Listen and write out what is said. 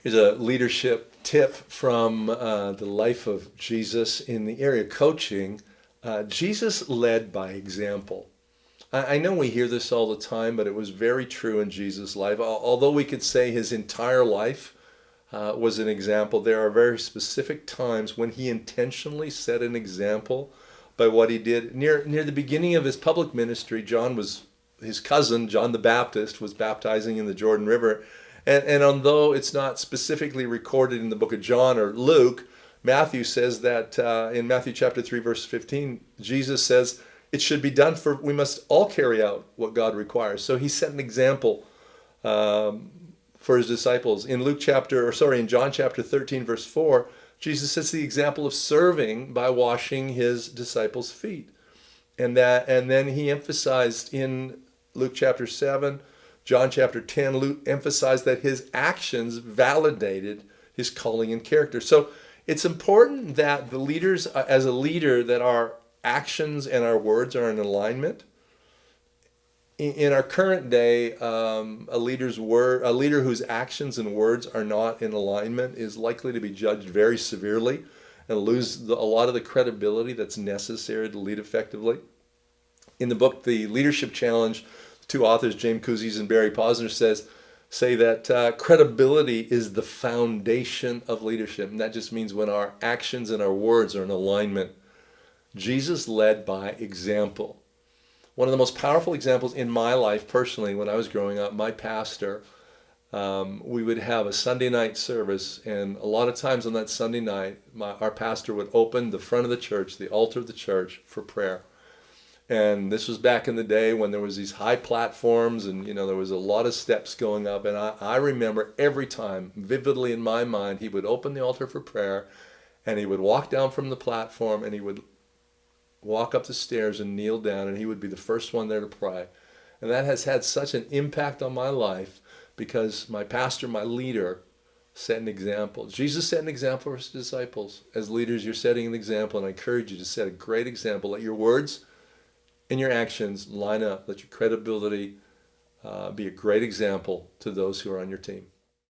Here's a leadership tip from the life of Jesus in the area of coaching. Jesus led by example. I know we hear this all the time, but it was very true in Jesus' life. Although we could say his entire life was an example, there are very specific times when he intentionally set an example by what he did. Near the beginning of his public ministry, his cousin, John the Baptist, was baptizing in the Jordan River. And although it's not specifically recorded in the book of John or Luke, Matthew says that in Matthew chapter 3, verse 15, Jesus says, it should be done for we must all carry out what God requires. So he set an example for his disciples. In John chapter 13, verse 4, Jesus sets the example of serving by washing his disciples' feet. And then he emphasized in Luke chapter 7, John chapter 10, Luke emphasized that his actions validated his calling and character. So it's important that the leaders, as a leader, that our actions and our words are in alignment. In our current day, a leader whose actions and words are not in alignment is likely to be judged very severely and lose a lot of the credibility that's necessary to lead effectively. In the book, The Leadership Challenge, two authors, James Cousins and Barry Posner, say that credibility is the foundation of leadership. And that just means when our actions and our words are in alignment. Jesus led by example. One of the most powerful examples in my life personally, when I was growing up, my pastor, we would have a Sunday night service, and a lot of times on that Sunday night, our pastor would open the front of the church, the altar of the church, for prayer. And this was back in the day when there was these high platforms, and there was a lot of steps going up. And I remember every time, vividly in my mind, he would open the altar for prayer, and he would walk down from the platform, and he would walk up the stairs and kneel down, and he would be the first one there to pray. And that has had such an impact on my life because my pastor, my leader, set an example. Jesus set an example for his disciples. As leaders, you're setting an example, and I encourage you to set a great example. Let your words and your actions line up. Let your credibility be a great example to those who are on your team.